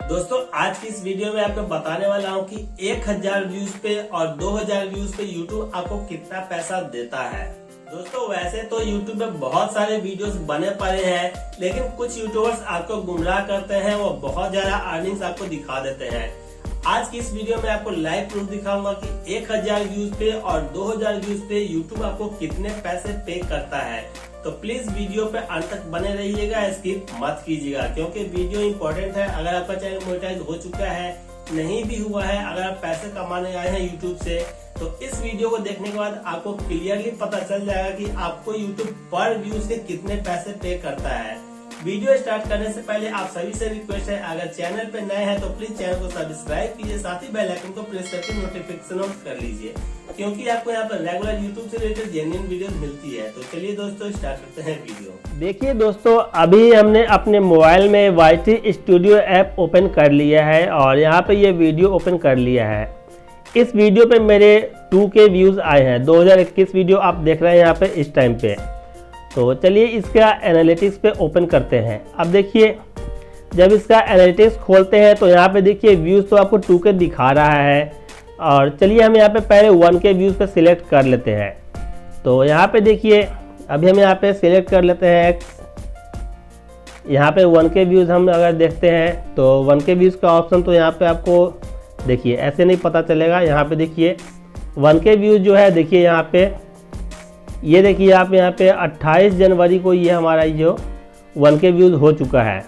दोस्तों आज की इस वीडियो में आपको बताने वाला हूँ कि 1000 व्यूज पे और 2000 व्यूज पे YouTube आपको कितना पैसा देता है। दोस्तों वैसे तो YouTube में बहुत सारे वीडियोस बने पड़े हैं, लेकिन कुछ यूट्यूबर्स आपको गुमराह करते हैं, वो बहुत ज्यादा अर्निंग्स आपको दिखा देते हैं। आज की इस वीडियो में आपको लाइव प्रूफ दिखाऊंगा कि 1000 व्यूज पे और 2000 व्यूज पे YouTube आपको कितने पैसे पे करता है। तो प्लीज वीडियो पे अंत तक बने रहिएगा, स्किप मत कीजिएगा, क्योंकि वीडियो इंपॉर्टेंट है। अगर आपका चैनल मोनेटाइज हो चुका है, नहीं भी हुआ है, अगर आप पैसे कमाने आए हैं यूट्यूब से, तो इस वीडियो को देखने के बाद आपको क्लियरली पता चल जाएगा कि आपको यूट्यूब पर व्यूज के कितने पैसे पे करता है। वीडियो स्टार्ट करने से पहले आप सभी से रिक्वेस्ट है, अगर चैनल पे नए हैं तो प्लीज चैनल को सब्सक्राइब कीजिए, साथ ही बेल आइकन को प्रेस करके नोटिफिकेशन ऑन कर लीजिए, क्योंकि आपको यहाँ पर रेगुलर यूट्यूब से रिलेटेड जेन्युइन वीडियो मिलती है। तो चलिए दोस्तों स्टार्ट करते हैं वीडियो। देखिए दोस्तों, अभी हमने अपने मोबाइल में YT स्टूडियो ऐप ओपन कर लिया है और यहाँ पे ये वीडियो ओपन कर लिया है। इस वीडियो पे मेरे 2K व्यूज आए हैं। 2021 वीडियो आप देख रहे हैं यहाँ पे इस टाइम पे। तो चलिए इसका एनालिटिक्स पे ओपन करते हैं। अब देखिए, जब इसका एनालिटिक्स खोलते हैं तो यहाँ पे देखिए व्यूज़ तो आपको 2K दिखा रहा है। और चलिए हम यहाँ पे पहले 1K व्यूज़ पे सिलेक्ट कर लेते हैं। तो यहाँ पे देखिए, अभी हम यहाँ पे सिलेक्ट कर लेते हैं। यहाँ पे 1K व्यूज़ हम अगर देखते हैं तो 1K व्यूज़ का ऑप्शन तो यहाँ पे आपको देखिए ऐसे नहीं पता चलेगा। यहाँ पे देखिए 1K व्यूज़ जो है, देखिए यहाँ पे ये देखिए आप यहाँ पे 28 जनवरी को ये हमारा जो 1K व्यूज़ हो चुका है।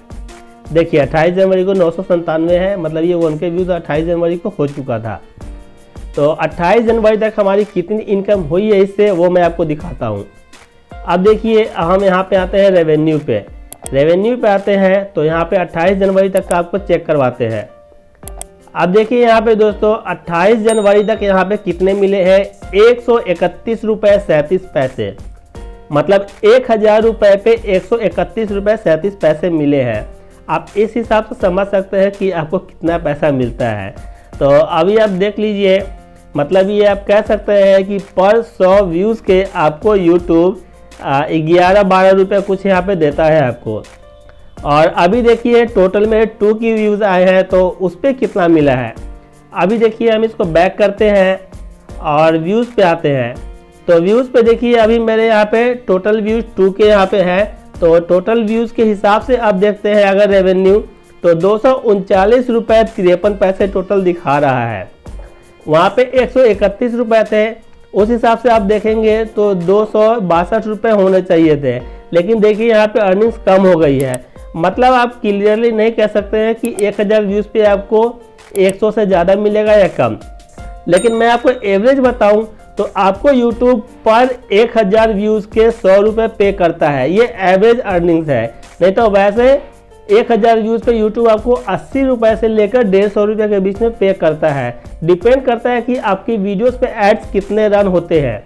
देखिए 28 जनवरी को 997 है, मतलब ये 1K व्यूज़ 28 जनवरी को हो चुका था। तो 28 जनवरी तक हमारी कितनी इनकम हुई है इससे, वो मैं आपको दिखाता हूँ। अब देखिए हम यहाँ पे आते हैं रेवेन्यू पे। रेवेन्यू पे आते हैं तो यहाँ पे 28 जनवरी तक का आपको चेक करवाते हैं। अब देखिए यहाँ पे दोस्तों 28 जनवरी तक यहाँ पे कितने मिले हैं, 131 रुपये 37 पैसे, मतलब 1000 रुपये पे 131 रुपये 37 पैसे मिले हैं। आप इस हिसाब से समझ सकते हैं कि आपको कितना पैसा मिलता है। तो अभी आप देख लीजिए, मतलब ये आप कह सकते हैं कि पर 100 व्यूज़ के आपको यूट्यूब 11-12 रुपये कुछ यहाँ पे देता है आपको। और अभी देखिए टोटल में 2K व्यूज़ आए हैं, तो उस पर कितना मिला है। अभी देखिए हम इसको बैक करते हैं और व्यूज़ पे आते हैं। तो व्यूज़ पे देखिए अभी मेरे यहाँ पे टोटल व्यूज़ 2K यहाँ पे है। तो टोटल व्यूज़ के हिसाब से आप देखते हैं अगर रेवेन्यू, तो 239 रुपये 53 पैसे टोटल दिखा रहा है। वहाँ पे 131 रुपये थे, उस हिसाब से आप देखेंगे तो 262 रुपये होने चाहिए थे, लेकिन देखिए यहाँ पे अर्निंग्स कम हो गई है। मतलब आप क्लियरली नहीं कह सकते हैं कि 1000 व्यूज़ पे आपको 100 से ज़्यादा मिलेगा या कम। लेकिन मैं आपको एवरेज बताऊं तो आपको YouTube पर 1000 व्यूज़ के 100 रुपये पे करता है। ये एवरेज अर्निंग्स है, नहीं तो वैसे 1000 व्यूज़ पे YouTube आपको 80 रुपये से लेकर 150 रुपये के बीच में पे करता है। डिपेंड करता है कि आपकी वीडियोज़ पे एड्स कितने रन होते हैं।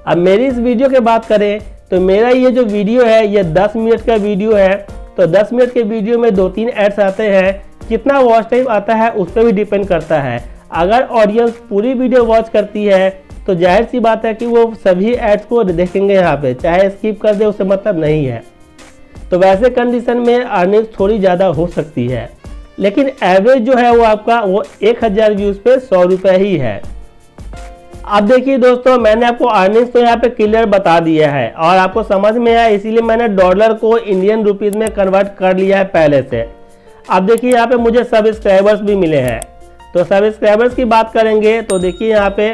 अब मेरी इस वीडियो की बात करें तो मेरा ये जो वीडियो है ये 10 मिनट का वीडियो है। तो 10 मिनट के वीडियो में 2-3 एड्स आते हैं। कितना वॉच टाइम आता है उस पर भी डिपेंड करता है। अगर ऑडियंस पूरी वीडियो वॉच करती है तो जाहिर सी बात है कि वो सभी एड्स को देखेंगे यहाँ पे, चाहे स्किप कर दे उससे मतलब नहीं है। तो वैसे कंडीशन में अर्निंग थोड़ी ज़्यादा हो सकती है, लेकिन एवरेज जो है वो आपका वो 1000 व्यूज़ पे 100 रुपये ही है। अब देखिए दोस्तों, मैंने आपको अर्निंग्स तो यहाँ पे क्लियर बता दिया है और आपको समझ में आया, इसीलिए मैंने डॉलर को इंडियन रुपीज़ में कन्वर्ट कर लिया है पहले से। अब देखिए यहाँ पे मुझे सब्सक्राइबर्स भी मिले हैं। तो सब्सक्राइबर्स की बात करेंगे तो देखिए यहाँ पे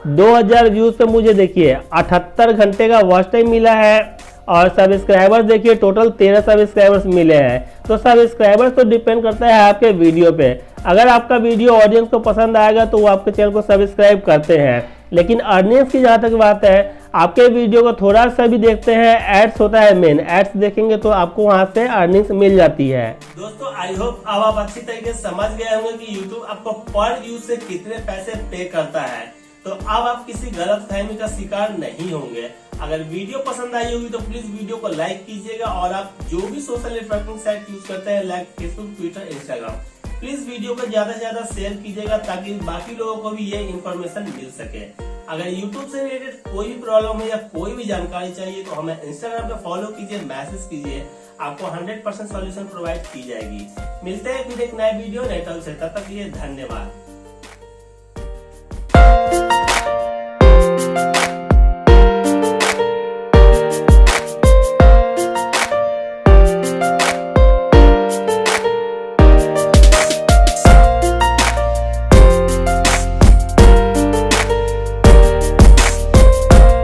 2000 व्यूज़ पे मुझे देखिए 78 घंटे का वॉच टाइम मिला है और सब्सक्राइबर्स देखिए टोटल 13 सब्सक्राइबर्स मिले हैं। तो सब्सक्राइबर्स तो डिपेंड करता है आपके वीडियो पे। अगर आपका वीडियो ऑडियंस को पसंद आएगा तो वो आपके चैनल को सब्सक्राइब करते हैं। लेकिन अर्निंग्स की जहाँ तक बात है, आपके वीडियो को थोड़ा सा भी देखते हैं, एड्स होता है मेन, एड्स देखेंगे तो आपको वहाँ से अर्निंग्स मिल जाती है। दोस्तों आई होप अब आप अच्छी तरीके से समझ गए होंगे कि YouTube आपको पर व्यूज से कितने पैसे पे करता है। तो अब आप किसी गलत फहमी का शिकार नहीं होंगे। अगर वीडियो पसंद आई होगी तो प्लीज वीडियो को लाइक कीजिएगा, और आप जो भी सोशल नेटवर्किंग साइट यूज करते हैं like Facebook, Twitter, Instagram, please video को ज्यादा से ज्यादा शेयर कीजिएगा ताकि बाकी लोगों को भी ये इन्फॉर्मेशन मिल सके। अगर YouTube से रिलेटेड कोई भी प्रॉब्लम है या कोई भी जानकारी चाहिए तो हमें Instagram पे फॉलो कीजिए, मैसेज कीजिए, आपको 100% सॉल्यूशन प्रोवाइड की जाएगी। मिलते हैं फिर एक नए वीडियो नए टॉपिक से, तब तक के लिए धन्यवाद।